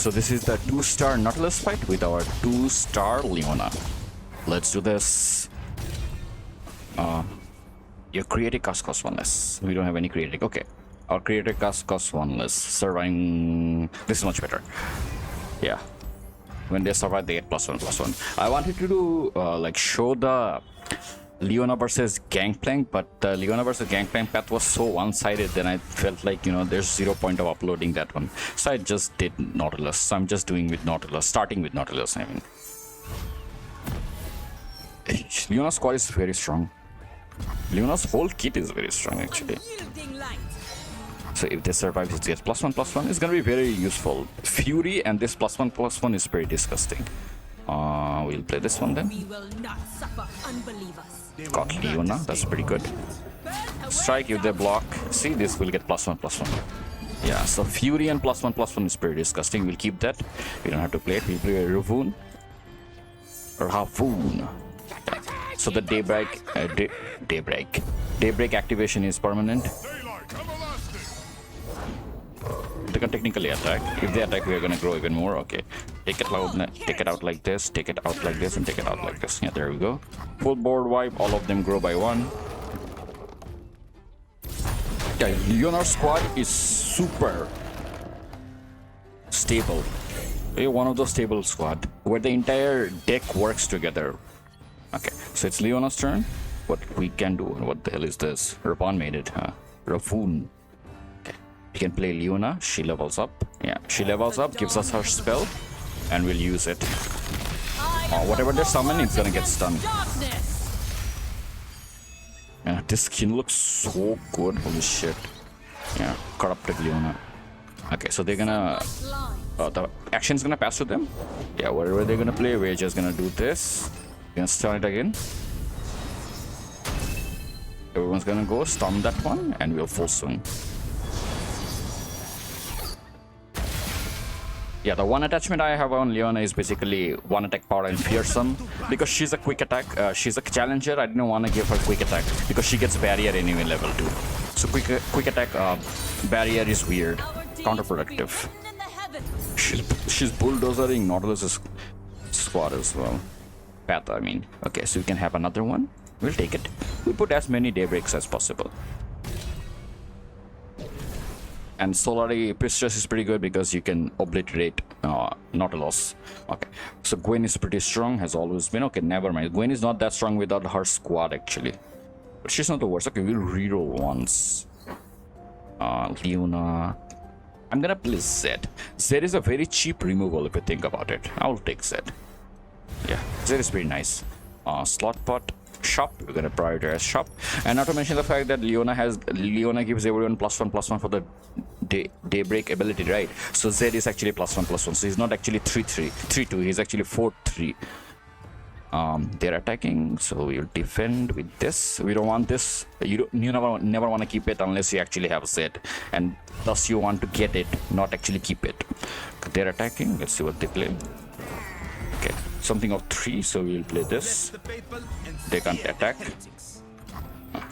so this is the 2-star Nautilus fight with our 2-star Leona. Let's do this. Your creative cost 1 less. We don't have any creative. Okay. Our creative cost 1 less. Surviving. This is much better. Yeah. When they survive, they get +1/+1. I wanted to do like show the Leona versus Gangplank, but the Leona versus Gangplank path was so one-sided, then I felt like, you know, there's 0 point of uploading that one. So I just did Nautilus. So I'm just doing with Nautilus, starting with Nautilus, I mean. Leona's squad is very strong. Leona's whole kit is very strong, actually. So if they survive, it gets +1/+1. It's gonna be very useful. Fury and this +1/+1 is pretty disgusting. We'll play this one then. We will not suffer unbelievers. Got Leona, that's pretty good. Strike if they block. See, this will get +1/+1. Yeah, so Fury and +1/+1 is pretty disgusting. We'll keep that. We don't have to play it. We'll play Ravoon. Or Havoon. So the Daybreak activation is permanent. They can technically attack. If they attack, we are gonna grow even more. Okay, take it out like this, take it out like this, and take it out like this. Yeah, there we go. Full board wipe. All of them grow by 1. Yeah, Leonar's squad is super stable. One of those stable squad where the entire deck works together. Okay, so it's Leona's turn. What we can do? What the hell is this? Rapon made it, huh? Ravoon. We can play Leona, she levels up. Yeah, she levels up, gives us her spell, and we'll use it. Whatever they summon, it's gonna get stunned. Yeah, this skin looks so good, holy shit. Yeah, corrupted Leona. Okay, so they're gonna... the action's gonna pass to them. Yeah, whatever they're gonna play, we're just gonna do this. We're gonna stun it again. Everyone's gonna go stun that one, and we'll full swing. Yeah, the one attachment I have on Leona is basically 1 attack power and fearsome. Because she's a quick attack, she's a challenger, I didn't want to give her quick attack. Because she gets barrier anyway level 2. So quick attack barrier is weird, counterproductive. She's bulldozering Nautilus's squad as well. Path, I mean. Okay, so we can have another one. We'll take it. We'll put as many daybreaks as possible. And Solari Pistress is pretty good because you can obliterate Nautilus. Okay, so Gwen is pretty strong, has always been. Okay, never mind. Gwen is not that strong without her squad, actually. But she's not the worst. Okay, we'll reroll once. Leona. I'm gonna play Zed. Zed is a very cheap removal if you think about it. I'll take Zed. Yeah, Zed is pretty nice. Slot pot. Shop, we're gonna prioritize shop, and not to mention the fact that Leona gives everyone +1/+1 for the daybreak ability, right? So Zed is actually +1/+1, so he's not actually 3-2, he's actually 4-3. They're attacking, so we'll defend with this. We don't want this. You never want to keep it unless you actually have Zed, and thus you want to get it, not actually keep it. They're attacking. Let's see what they play. Okay, something of 3, so we'll play this. They can't attack.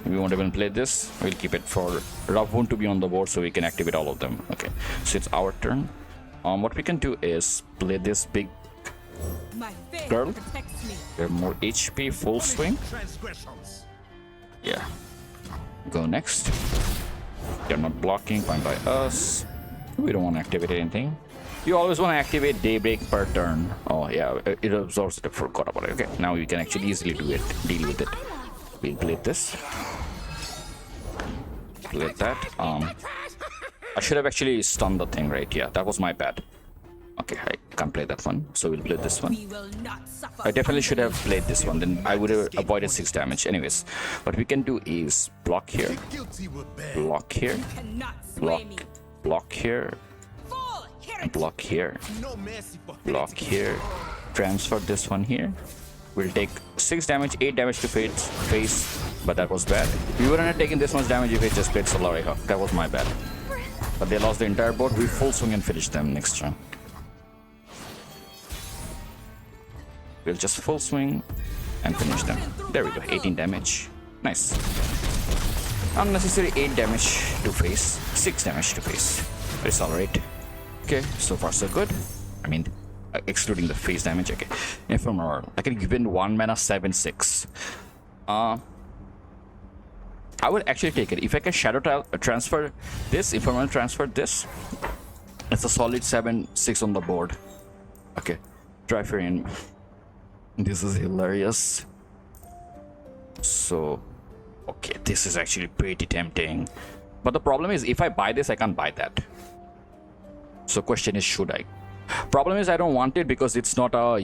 We won't even play this. We'll keep it for Ravoon to be on the board so we can activate all of them. Okay, so it's our turn. What we can do is play this big girl. They're more HP, full swing. Yeah. Go next. They're not blocking, fine by us. We don't want to activate anything. You always want to activate Daybreak per turn. Oh yeah, it absorbs it. I forgot about it. Okay, now you can actually easily deal with it. We'll play this. Play that. I should have actually stunned the thing, right? Yeah, that was my bad. Okay, I can't play that one, so we'll play this one. I definitely should have played this one, then I would have avoided 6 damage. Anyways, what we can do is block here, block here, block here, block here, block here, transfer this one here. We'll take 6 damage, 8 damage to face, but that was bad. We wouldn't have taken this much damage if we just played Solari Hawk. That was my bad. But they lost the entire board. We full swing and finish them next turn. We'll just full swing and finish them. There we go, 18 damage. Nice. Unnecessary 8 damage to face, 6 damage to face. But it's alright. Okay, so far so good. mean, excluding the phase damage. Okay, Ephemeral. I can give in 1 mana 7/6. I would actually take it if I can shadow transfer this. Ephemeral transfer this. It's a solid 7/6 on the board. Okay, Triferian. This is hilarious. So, okay, this is actually pretty tempting. But the problem is, if I buy this, I can't buy that. So, question is, should I? Problem is, I don't want it because it's not a,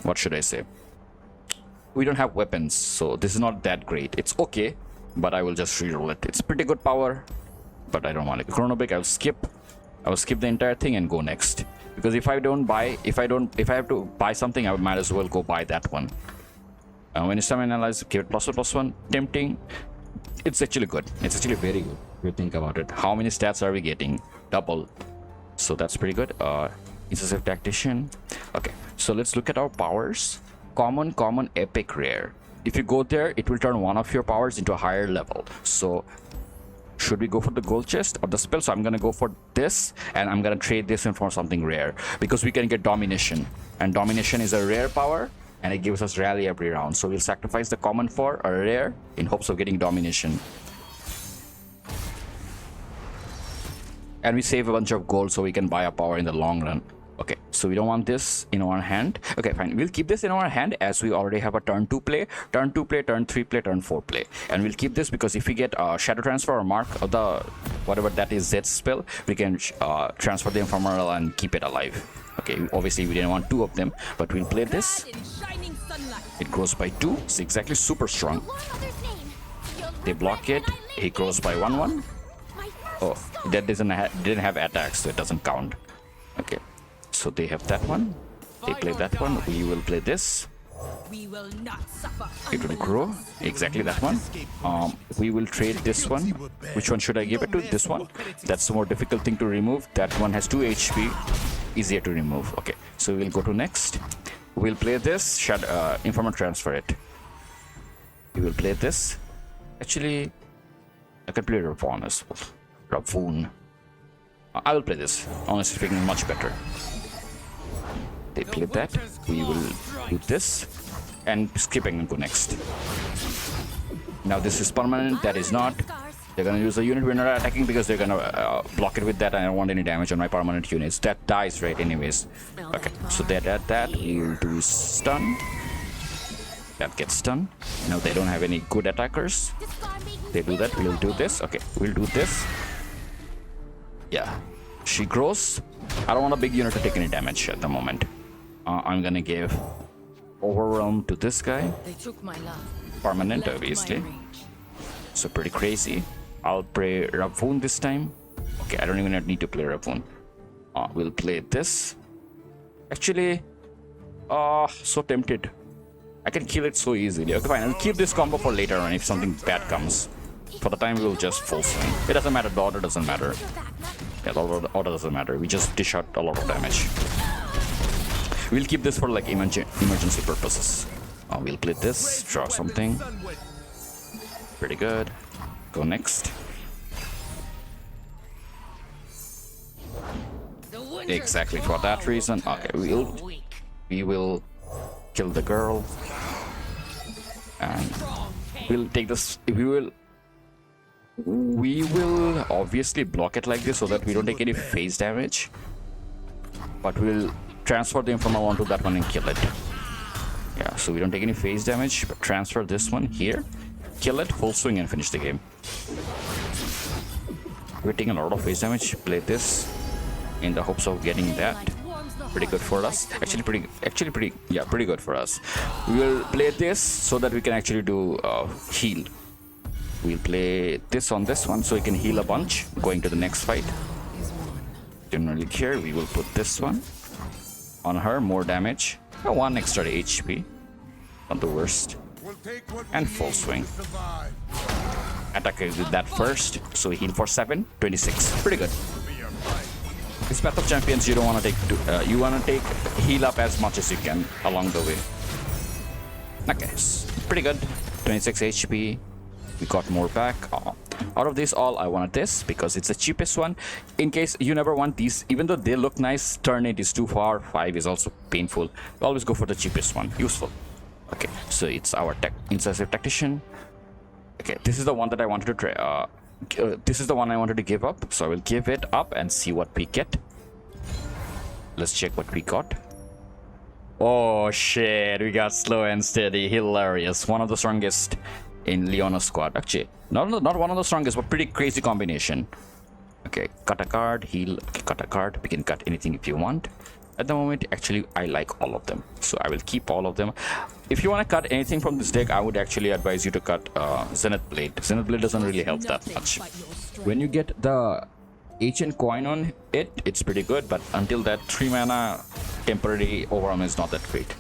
what should I say? We don't have weapons, so this is not that great. It's okay, but I will just reroll it. It's pretty good power, but I don't want it. Chronobic, I will skip the entire thing and go next. Because if I have to buy something, I might as well go buy that one. When you summon analyze, give it +1/+1. Tempting. It's actually good. It's actually very good if you think about it. How many stats are we getting? Double. So that's pretty good. Incisive Tactician. Okay, so let's look at our powers. Common, epic, rare. If you go there, it will turn one of your powers into a higher level. So should we go for the gold chest or the spell? So I'm gonna go for this, and I'm gonna trade this in for something rare because we can get domination, and domination is a rare power, and it gives us rally every round. So we'll sacrifice the common for a rare in hopes of getting domination, and we save a bunch of gold so we can buy a power in the long run. Okay, so we don't want this in our hand. Okay, fine. We'll keep this in our hand as we already have a turn 2 play, turn 2 play, turn 3 play, turn 4 play. And we'll keep this because if we get Shadow Transfer or Mark of the whatever that is Zed's spell, we can transfer the Ephemeral and keep it alive. Okay, obviously we didn't want 2 of them, but we'll play this. It grows by 2. It's exactly super strong. They block it. He grows by 1/1. Oh, that didn't have attacks, so it doesn't count. Okay. So they have that one. They play that one. We will play this. We will not suffer. It will grow. Exactly that one. We will trade this one. Which one should I give it to? This one. That's the more difficult thing to remove. That one has 2 HP. Easier to remove. Okay. So we'll go to next. We'll play this. Informer transfer it. We will play this. Actually, I can play Ravon as well. Ravon. I will play this. Honestly speaking, much better. They play that. We will do this and skipping and go next. Now this is permanent. That is not. They're gonna use a unit we're not attacking because they're gonna block it with that. I don't want any damage on my permanent units. That dies, right? Anyways. Okay. So they add that. We'll do stun. That gets stun. Now they don't have any good attackers. They do that. We'll do this. Okay. We'll do this. Yeah. She grows. I don't want a big unit to take any damage at the moment. I'm gonna give Overwhelm to this guy. They took my love. Permanent, obviously. So pretty crazy. I'll play Ravon this time. Okay, I don't even need to play Ravon. We'll play this. Actually, so tempted. I can kill it so easily. Okay, fine. I'll keep this combo for later on if something bad comes. For the time, we'll just full swing. It doesn't matter. The order doesn't matter. Yeah, the order doesn't matter. We just dish out a lot of damage. We'll keep this for like emergency purposes. We'll play this. Draw something. Pretty good. Go next. Exactly for that reason. Okay, we will kill the girl, and we'll take this. We will obviously block it like this so that we don't take any phase damage, but we'll transfer the Ephemeral onto that one and kill it. Yeah, so we don't take any phase damage, but transfer this one here, kill it, full swing, and finish the game. We're taking a lot of phase damage. Play this in the hopes of getting that. Pretty good for us. Actually pretty good for us. We will play this so that we can actually do heal. We'll play this on this one so we can heal a bunch going to the next fight. Didn't really care. We will put this one on her, more damage. 1 extra HP. Not the worst. And full swing. Attacker did that first, so we heal for 7, 26. Pretty good. This Path of Champions, you don't want to take. You want to take heal up as much as you can along the way. Okay, pretty good. 26 HP. We got more back. Out of this all, I wanted this because it's the cheapest one. In case you never want these, even though they look nice, turn 8 is too far, 5 is also painful. Always go for the cheapest one, useful. Okay, so it's our incisive tactician. Okay, this is the one that I wanted to try. This is the one I wanted to give up, so I will give it up and see what we get. Let's check what we got. Oh shit, we got slow and steady. Hilarious. One of the strongest in Leona's squad. Actually, not one of the strongest, but pretty crazy combination. Okay, cut a card, heal. Okay, cut a card. We can cut anything if you want. At the moment, actually, I like all of them, so I will keep all of them. If you want to cut anything from this deck, I would actually advise you to cut Zenith Blade. Zenith Blade doesn't really help that much. When you get the ancient coin on it, it's pretty good, but until that 3 mana temporary overarm is not that great.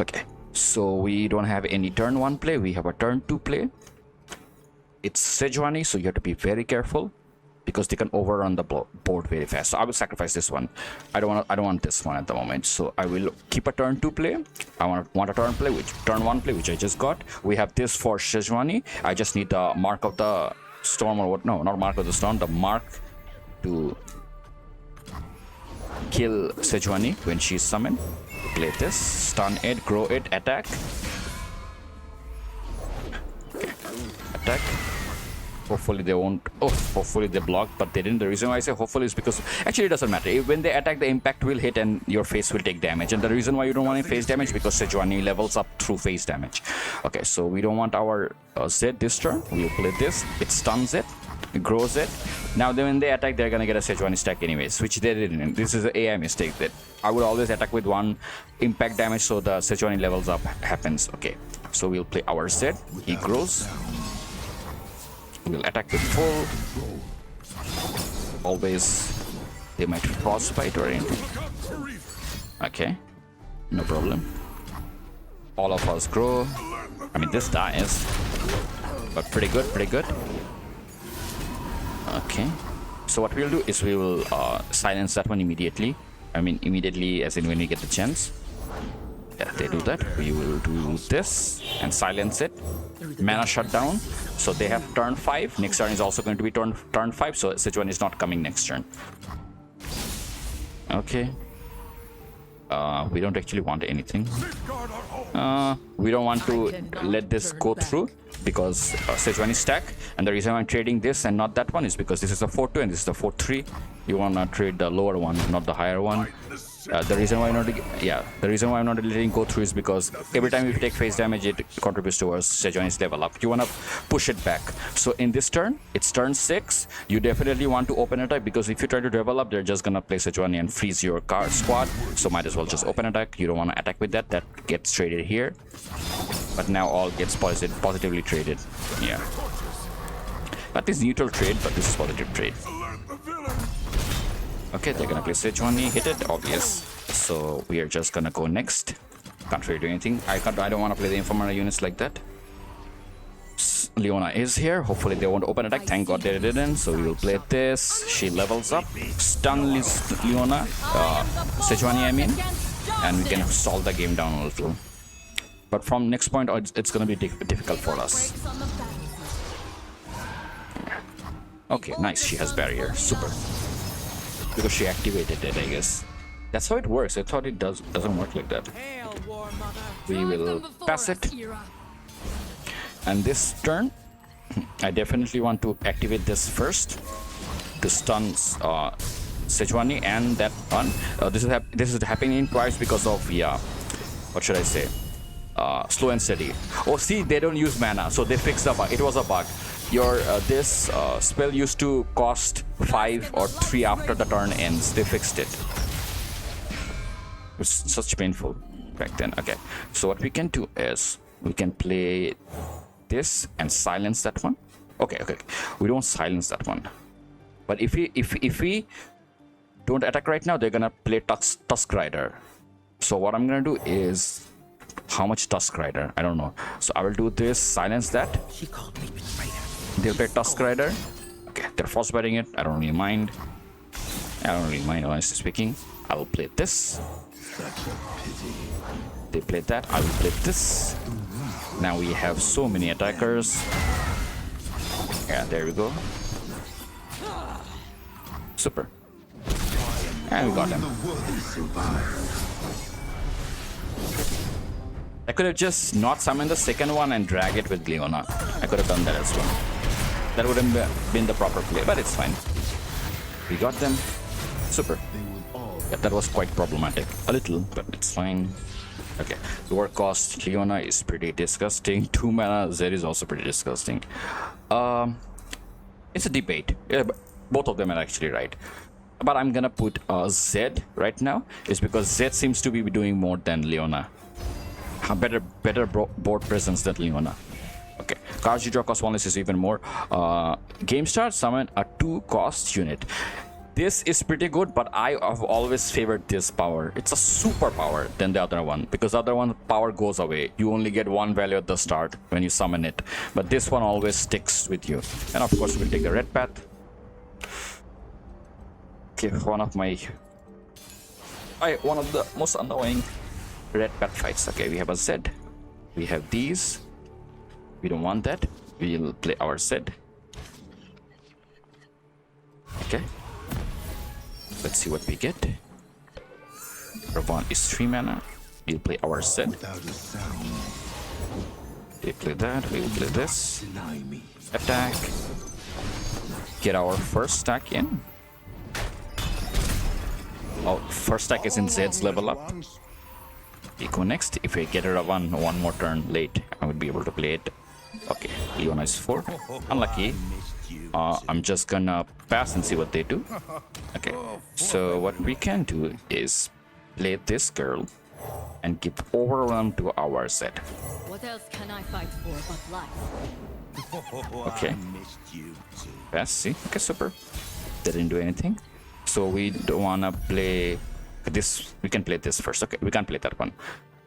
Okay, so we don't have any turn 1 play, we have a turn 2 play. It's Sejuani, so you have to be very careful because they can overrun the board very fast. So I will sacrifice this one. I don't want this one at the moment, so I will keep a turn 2 play. I want a turn 1 play, which I just got. We have this for Sejuani. I just need the mark of the storm, or what? No, not mark of the storm, the mark to kill Sejuani when she's summoned. Play this, stun it, grow it, attack. Okay. Attack. Hopefully they won't. Oh, hopefully they block, but they didn't. The reason why I say hopefully is because actually it doesn't matter. When they attack, the impact will hit and your face will take damage. And the reason why you don't want any face damage because Sejuani levels up through face damage. Okay, so we don't want our Zed this turn. We'll play this. It stuns it, it grows it. Now then when they attack, they're gonna get a Sejuani stack anyways, which they didn't. This is an AI mistake that I would always attack with 1 impact damage so the Sejuani levels up happens. Okay, so we'll play our Zed. He grows. We'll attack with full. Always, they might frostbite or anything. Okay, no problem. All of us grow. I mean, this dies, but pretty good, pretty good. Okay, so what we'll do is we will silence that one immediately. I mean, immediately as in when we get the chance. Yeah, they do that. We will do this and silence it. Mana shutdown. So they have turn 5. Next turn is also going to be turn 5. So Sejuani is not coming next turn. Okay. We don't actually want anything. We don't want to let this go through because Sejuani stack. And the reason I'm trading this and not that one is because this is a 4-2 and this is a 4-3. You want to trade the lower one, not the higher one. The reason why I'm not letting go through is because every time you take face damage, it contributes towards Sejuani's level up. You want to push it back. So in this turn, it's turn 6. You definitely want to open attack because if you try to develop, they're just gonna play Sejuani and freeze your card squad. So might as well just open attack. You don't want to attack with that. That gets traded here. But now all gets positively traded. Yeah. That is neutral trade, but this is positive trade. Okay, they're gonna play Sejuani, hit it, obvious. So we are just gonna go next. Can't really do anything. I don't want to play the Informer units like that. Leona is here. Hopefully they won't open attack. Thank God they didn't. So we will play this. She levels up. Stun Leona. Sejuani, I mean. And we can solve the game down a little. But from next point, it's gonna be difficult for us. Okay, nice. She has barrier. Super. Because she activated it, I guess. That's how it works. I thought it doesn't work like that. We will pass it. And this turn, I definitely want to activate this first to stun Sejuani and that one. This is happening twice because of what should I say? Slow and steady. Oh, see, they don't use mana, so they fixed the bug. It was a bug. Your this spell used to cost 5 or 3 after the turn ends. They fixed it. It was such painful back then. Okay, so what we can do is we can play this and silence that one. Okay, we don't silence that one. But if we don't attack right now, they're gonna play Tusk Rider. So what I'm gonna do is how much Tusk Rider? I don't know. So I will do this, silence that. She called me betrayer. They'll play Tusk Rider. Okay, they're frostbiting it. I don't really mind. Honestly speaking. I will play this. They played that. I will play this. Now we have so many attackers. Yeah, there we go. Super. And we got him. I could have just not summoned the second one and drag it with Leona. I could have done that as well. That would have been the proper play, but it's fine. We got them. Super. Yeah, that was quite problematic. A little, but it's fine. Okay. Lower cost Leona is pretty disgusting. 2 mana Zed is also pretty disgusting. It's a debate. Yeah, but both of them are actually right. But I'm gonna put Zed right now. Is because Zed seems to be doing more than Leona. Better board presence than Leona. Okay, cards you draw cost 1 less is even more. Game start, summon a 2-cost unit. This is pretty good, but I have always favored this power. It's a super power than the other one, because the other one power goes away. You only get 1 value at the start when you summon it, but this one always sticks with you. And of course, we'll take the red path. Okay, one of the most annoying red path fights. Okay, we have a Zed. We have these. We don't want that. We'll play our Zed. Okay. Let's see what we get. Ravon is 3 mana. We'll play our Zed. They play that. We'll play this. Attack. Get our first stack in. Oh, first stack is in Zed's level up. We go next. If we get a Ravon one more turn late, I would be able to play it. Okay, Leona is 4. Unlucky. I'm just gonna pass and see what they do. Okay, so what we can do is play this girl and give overrun to our Zed. What else can I fight for but life? Okay. Pass, see? Okay, super. They didn't do anything. So we don't wanna play this. We can play this first. Okay, we can't play that one.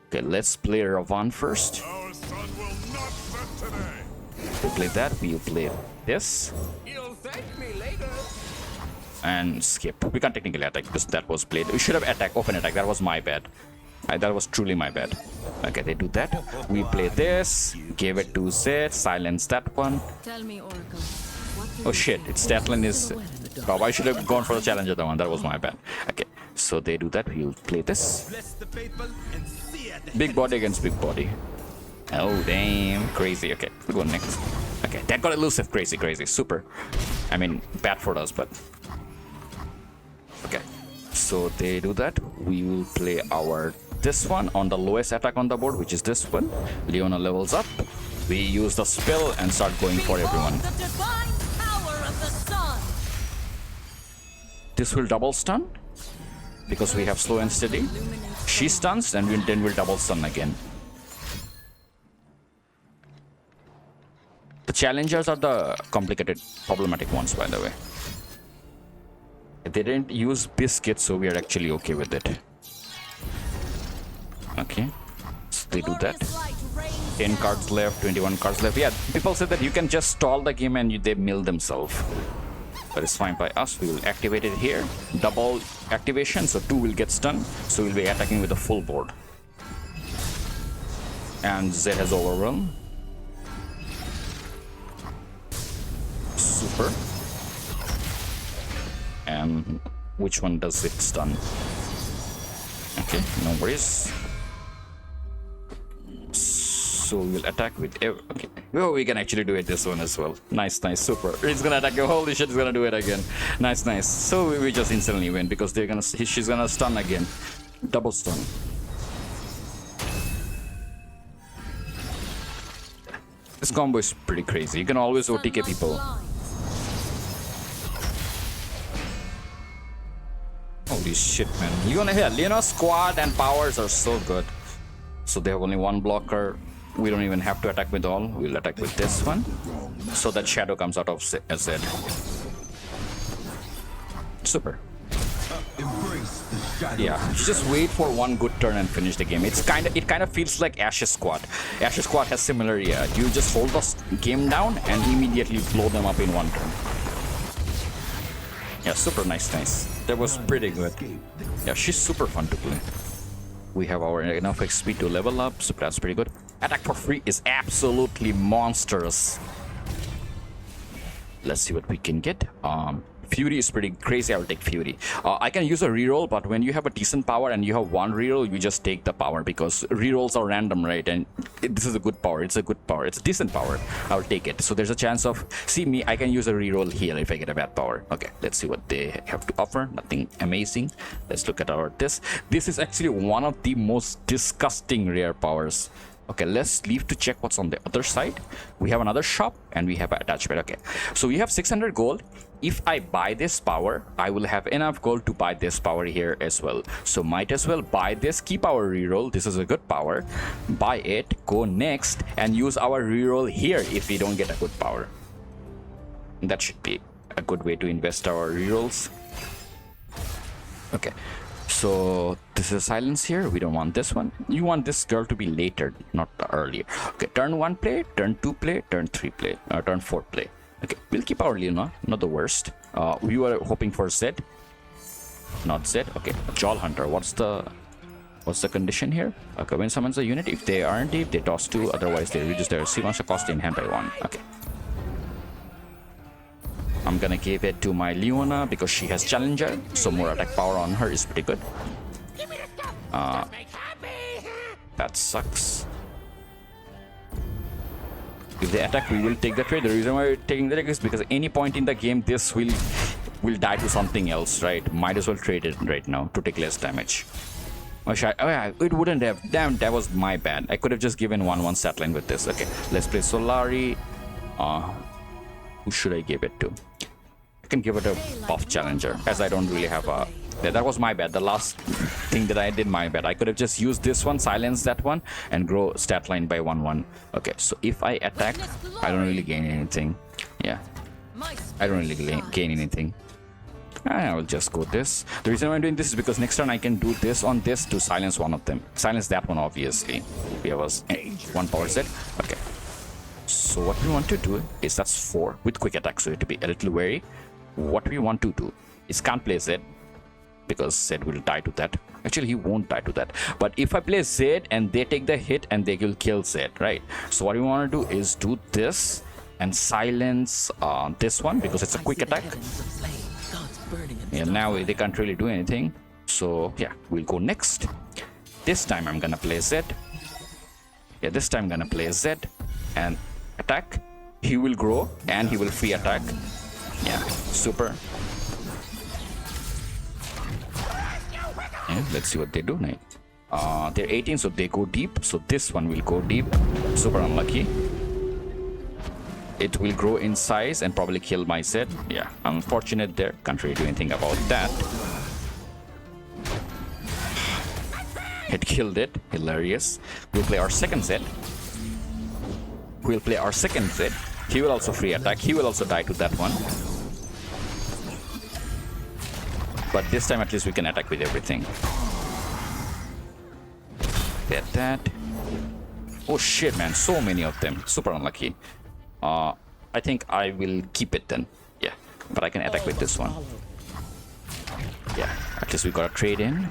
Okay, let's play Ravon first. Our sun will not set today. We'll play that. We'll play this. You'll thank me later. And skip. We can't technically attack because that was played. We should have attacked, open attack. That was my bad. That was truly my bad. Okay, they do that. We play this. Give it to Zed. Silence that one. Tell me, Oracle. Oh shit, it's Statland is... Oh, I should have gone for the challenger that one. That was my bad. Okay, so they do that. We'll play this. Bless the faithful and see it. Big body against big body. Oh, damn. Crazy. Okay, we'll go next. Okay, that got elusive. Crazy, crazy. Super. I mean, bad for us, but... Okay, so they do that. We will play our... This one on the lowest attack on the board, which is this one. Leona levels up. We use the spell and start going for everyone. The divine power of the sun. This will double stun because we have slow and steady. She stuns and then we'll double stun again. The challengers are the complicated, problematic ones, by the way. They didn't use biscuits, so we are actually okay with it. Okay, so they do that. 10 cards left, 21 cards left. Yeah, people said that you can just stall the game and they mill themselves. But it's fine by us. We will activate it here. Double activation, so 2 will get stunned. So we'll be attacking with the full board. And Zed has overrun. Super. And which one does it stun? Okay, no worries. So we'll attack with okay. Oh, we can actually do it this one as well. Nice, nice, super. It's gonna attack you. Holy shit, it's gonna do it again. Nice, nice. So we just instantly win because she's gonna stun again. Double stun. This combo is pretty crazy. You can always OTK people. Holy shit, man. Leona's squad and powers are so good. So they have only one blocker. We don't even have to attack with all. We'll attack with this one. So that shadow comes out of Zed. Super. Yeah, you just wait for one good turn and finish the game. It kind of feels like Ash's squad. Ash's squad has similar, yeah. You just hold the game down and immediately blow them up in one turn. Yeah, super nice. That was pretty good. Yeah, she's super fun to play. We have our enough XP to level up, so that's pretty good. Attack for free is absolutely monstrous. Let's see what we can get. Fury is pretty crazy. I'll take Fury. I can use a reroll, but when you have a decent power and you have one reroll, you just take the power because rerolls are random, right? And this is a good power. It's a good power. It's a decent power. I'll take it. So there's a chance of, see me, I can use a reroll here if I get a bad power. Okay, let's see what they have to offer. Nothing amazing. Let's look at our this. This is actually one of the most disgusting rare powers. Okay, let's leave to check what's on the other side. We have another shop and we have an attachment. Okay, so we have 600 gold. If I buy this power, I will have enough gold to buy this power here as well. So might as well buy this, keep our reroll. This is a good power. Buy it, go next, and use our reroll here if we don't get a good power. That should be a good way to invest our rerolls. Okay. So this is silence here. We don't want this one. You want this girl to be later, not earlier. Okay, turn 1 play, turn 2 play, turn 3 play, turn 4 play. Okay, we'll keep our Leona, not the worst. We were hoping for Zed, not Zed. Okay, Jaull Hunter. What's the condition here? Okay, when summons a unit, if they aren't deep, they toss 2. Otherwise, they reduce their sequence cost in hand by 1. Okay. I'm gonna give it to my Leona because she has Challenger, so more attack power on her is pretty good. That sucks. If they attack, we will take the trade. The reason why we're taking the trade is because any point in the game, this will die to something else, right? Might as well trade it right now to take less damage. Oh yeah, it wouldn't have. Damn, that was my bad. I could have just given 1/1 stat line with this. Okay, let's play Solari. Who should I give it to? I can give it a buff challenger, as I don't really have a... That was my bad. The last thing that I did, my bad. I could have just used this one, silence that one, and grow stat line by 1/1. Okay, so if I attack, I don't really gain anything. Yeah, I don't really gain anything. I will just go this. The reason why I'm doing this is because next turn I can do this on this to silence one of them. Silence that one, obviously. We have one power set. Okay. So what we want to do is that's 4 with quick attack, so you have to be a little wary. What we want to do is can't play Zed because Zed will die to that. Actually, he won't die to that. But if I play Zed and they take the hit and they will kill Zed, right? So what we want to do is do this and silence this one because it's a quick attack. And now they can't really do anything. So yeah, we'll go next. This time I'm gonna play Zed. Yeah, this time I'm gonna play Zed and attack. He will grow and he will free attack. Yeah, super. Yeah, let's see what they do now. They're 18, so they go deep. So this one will go deep. Super unlucky. It will grow in size and probably kill my Zed. Yeah, unfortunate there. Can't really do anything about that. It killed it. Hilarious. We'll play our second Zed. We'll play our second Zed. He will also free attack. He will also die to that one. But this time at least we can attack with everything. Get that. Oh shit, man. So many of them. Super unlucky. I think I will keep it then. Yeah. But I can attack with this one. Yeah. At least we got a trade in.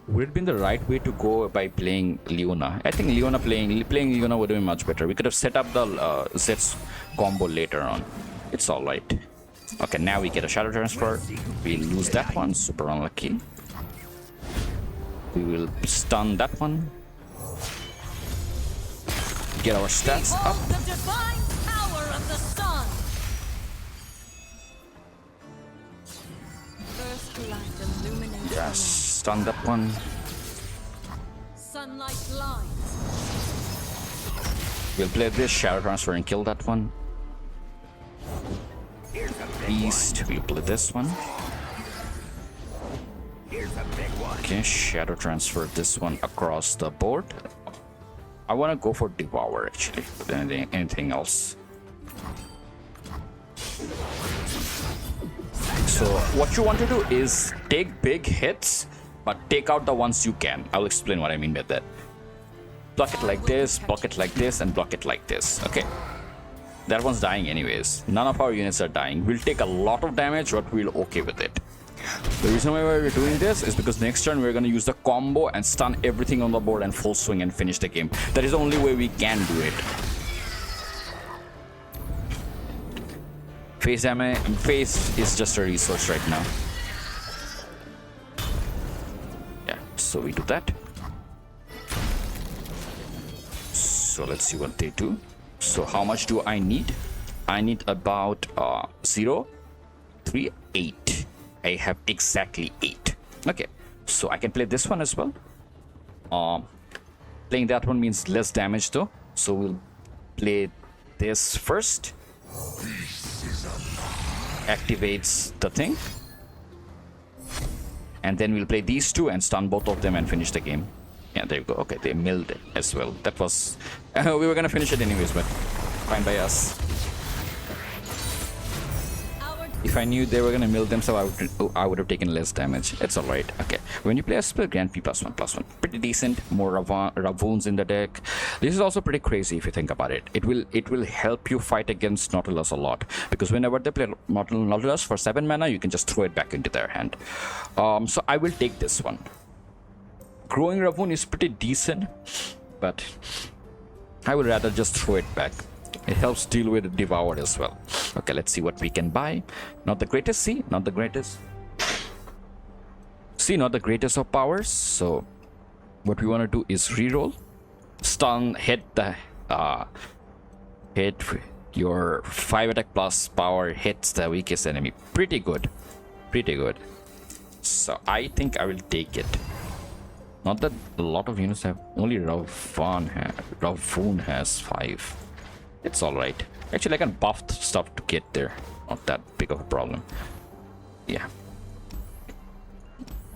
Would it have been the right way to go by playing Leona? I think Leona playing Leona would have been much better. We could have set up the Zed's combo later on. It's alright. Okay, now we get a shadow transfer. We lose that one. Super unlucky. We will stun that one. Get our stats up. The divine power of the sun. First light illuminates. Yes, stun that one. Sunlight blinds. We'll play this shadow transfer and kill that one. Beast. We'll play this one. Okay, shadow transfer this one across the board. I want to go for Devourer actually, than anything else. So what you want to do is take big hits, but take out the ones you can. I'll explain what I mean by that. Block it like this, block it like this, and block it like this. Okay. That one's dying anyways. None of our units are dying. We'll take a lot of damage, but we'll okay with it. The reason why we're doing this is because next turn we're going to use the combo and stun everything on the board and full swing and finish the game. That is the only way we can do it. Face is just a resource right now. Yeah, so we do that. So let's see what they do. So how much do I need? I need about 0, 3, 8. I have exactly 8. Okay, so I can play this one as well. Playing that one means less damage though. So we'll play this first. Activates the thing. And then we'll play these two and stun both of them and finish the game. Yeah, there you go. Okay, they milled it as well. That was... we were gonna finish it anyways, but fine by us. If I knew they were gonna mill them, so I would have taken less damage. It's alright. Okay. When you play a spell, grant P +1/+1. Pretty decent. More Ravoons in the deck. This is also pretty crazy if you think about it. It will help you fight against Nautilus a lot. Because whenever they play Nautilus for 7 mana, you can just throw it back into their hand. So I will take this one. Growing Ravoon is pretty decent, but I would rather just throw it back. It helps deal with Devourer as well. Okay, let's see what we can buy. Not the greatest, see? Not the greatest. See, not the greatest of powers. So, what we want to do is reroll. Stun, hit the... hit your 5 attack plus power hits the weakest enemy. Pretty good. Pretty good. So, I think I will take it. Not that a lot of units have... Only Ravoon has 5. It's alright. Actually, I can buff stuff to get there. Not that big of a problem. Yeah.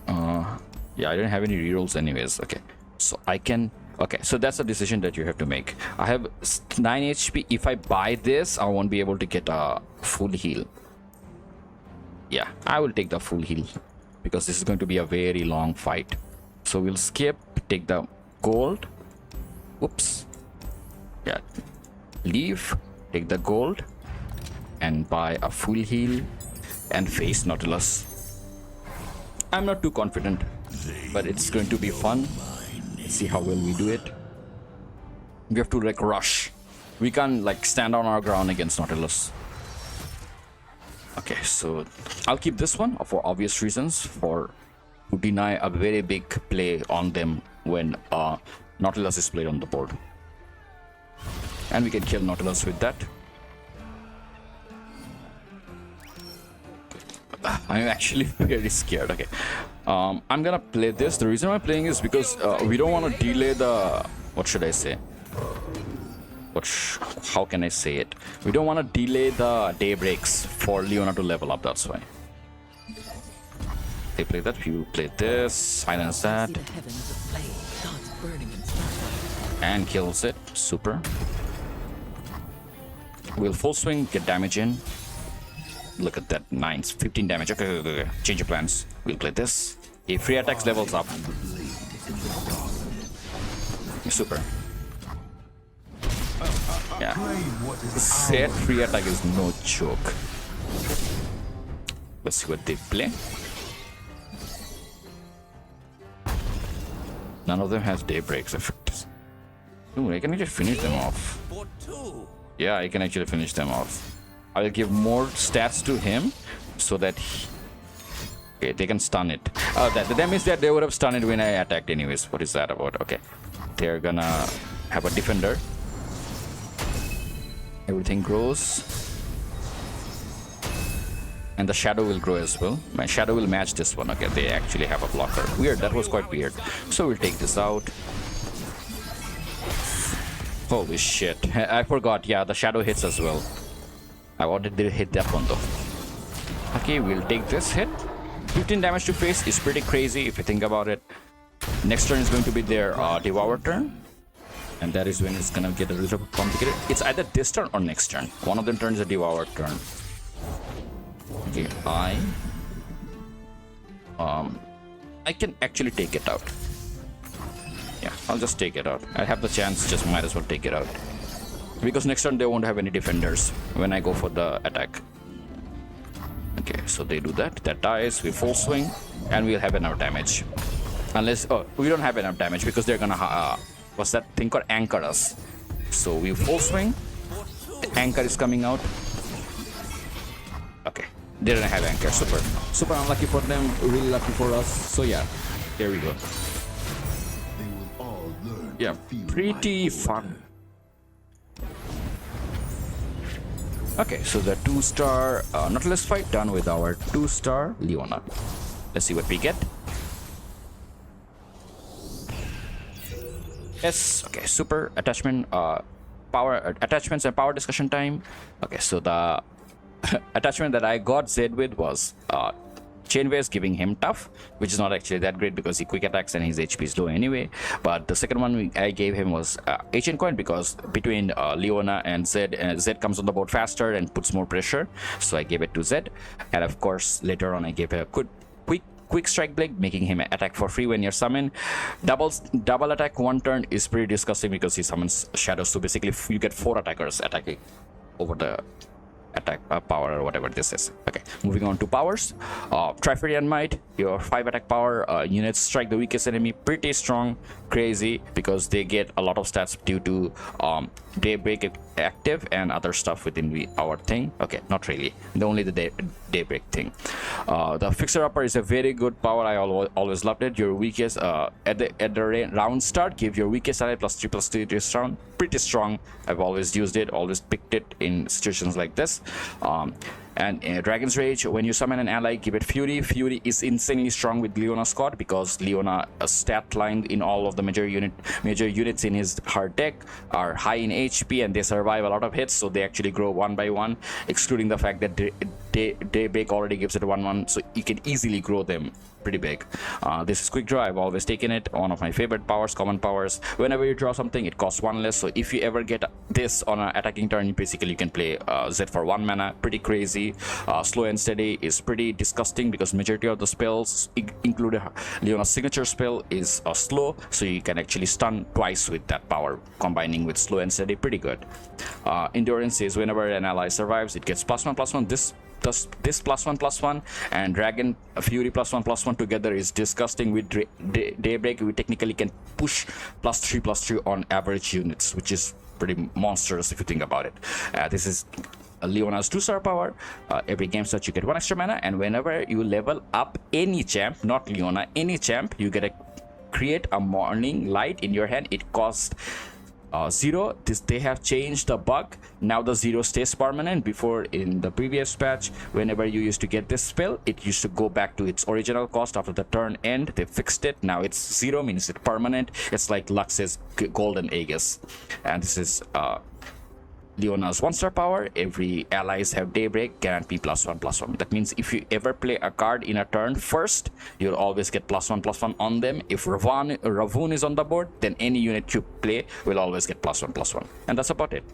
Yeah, I don't have any rerolls anyways. Okay. So I can... Okay, so that's a decision that you have to make. I have 9 HP. If I buy this, I won't be able to get a full heal. Yeah, I will take the full heal. Because this is going to be a very long fight. So we'll skip, take the gold. Whoops. Yeah. Leave, take the gold, and buy a full heal, and face Nautilus. I'm not too confident, but it's going to be fun. Let's see how well we do it. We have to like rush. We can't like stand on our ground against Nautilus. Okay, so I'll keep this one for obvious reasons, to deny a very big play on them when Nautilus is played on the board. And we can kill Nautilus with that. I'm actually very scared. Okay. I'm gonna play this. The reason I'm playing is because we don't want to delay the... What should I say? How can I say it? We don't want to delay the daybreaks for Leona to level up. That's why. They play that. You play this. Silence that. And kills it. Super. We'll full swing, get damage in. Look at that, 15 damage. Okay. Change your plans. We'll play this. If free attacks levels up. Super. Yeah. Set free attack is no joke. Let's see what they play. None of them has daybreaks effect. Ooh, I can actually finish them off. Yeah, I can actually finish them off. I will give more stats to him so that okay, they can stun it. That means that they would have stunned it when I attacked anyways. What is that about? Okay. They're gonna have a defender. Everything grows. And the shadow will grow as well. My shadow will match this one. Okay, they actually have a blocker. Weird, that was quite weird. So we'll take this out. Holy shit. I forgot. Yeah, the shadow hits as well. I wanted to hit that one though. Okay, we'll take this hit. 15 damage to face is pretty crazy if you think about it. Next turn is going to be their Devourer turn. And that is when it's gonna get a little bit complicated. It's either this turn or next turn. One of them turns a Devourer turn. Okay, I can actually take it out. Yeah, I'll just take it out. I have the chance, just might as well take it out. Because next turn they won't have any defenders when I go for the attack. Okay, so they do that. That dies. We full swing, and we'll have enough damage. Unless we don't have enough damage because they're gonna what's that thing called, anchor us. So we full swing. The anchor is coming out. Okay, they didn't have anchor. Super unlucky for them. Really lucky for us. So yeah, there we go. They will all learn Yeah, to feel pretty my fun. Okay, so the 2-star Nautilus fight done with our 2-star Leona. Let's see what we get. Yes, okay, super attachment, power attachments and power discussion time. Okay, so the attachment that I got Zed with was Chain Waves, giving him tough, which is not actually that great because he quick attacks and his HP is low anyway. But the second one I gave him was Ancient Coin, because between Leona and Zed, Zed comes on the board faster and puts more pressure, so I gave it to Zed. And of course later on I gave a quick strike blade, making him attack for free when you're summoned. Double attack 1 turn is pretty disgusting because he summons shadows, so basically you get 4 attackers attacking over the attack power or whatever this is. Okay, moving on to powers. Triferian Might, your 5 attack power units strike the weakest enemy. Pretty strong, crazy, because they get a lot of stats due to Daybreak active and other stuff within our thing. Okay, not really, only the Daybreak thing. The Fixer Upper is a very good power. I always loved it. Your weakest at the round start, give your weakest ally +3/+3 this round. Pretty strong. I've always used it, always picked it in situations like this. And Dragon's Rage, when you summon an ally, give it Fury. Fury is insanely strong with Leona's squad because Leona stat line in all of the major units in her deck are high in HP and they survive a lot of hits, so they actually grow 1 by 1, excluding the fact that Daybreak already gives it 1/1, so you can easily grow them pretty big. This is Quick Draw. I've always taken it. One of my favorite powers, common powers. Whenever you draw something, it costs 1 less. So if you ever get this on an attacking turn, basically you can play Z for 1 mana. Pretty crazy. Slow and Steady is pretty disgusting because majority of the spells, including Leona's signature spell, is slow. So you can actually stun twice with that power, combining with Slow and Steady. Pretty good. Endurance is whenever an ally survives, it gets +1/+1. This +1/+1 and Dragon Fury +1/+1 together is disgusting. With Daybreak, we technically can push +3/+3 on average units, which is pretty monstrous if you think about it. This is Leona's 2-star power. Every game start you get 1 extra mana, and whenever you level up any champ, not Leona, any champ, you get a create a morning light in your hand. It costs 0. They have changed the bug. Now the 0 stays permanent. Before, in the previous patch, whenever you used to get this spell, it used to go back to its original cost after the turn end. They fixed it. Now it's 0, means it's permanent. It's like Lux's Golden Aegis. And this is Leona's 1-star power. Every allies have Daybreak, guarantee +1/+1. That means if you ever play a card in a turn first, you'll always get +1/+1 on them. If Ravun is on the board, then any unit you play will always get +1/+1. And that's about it.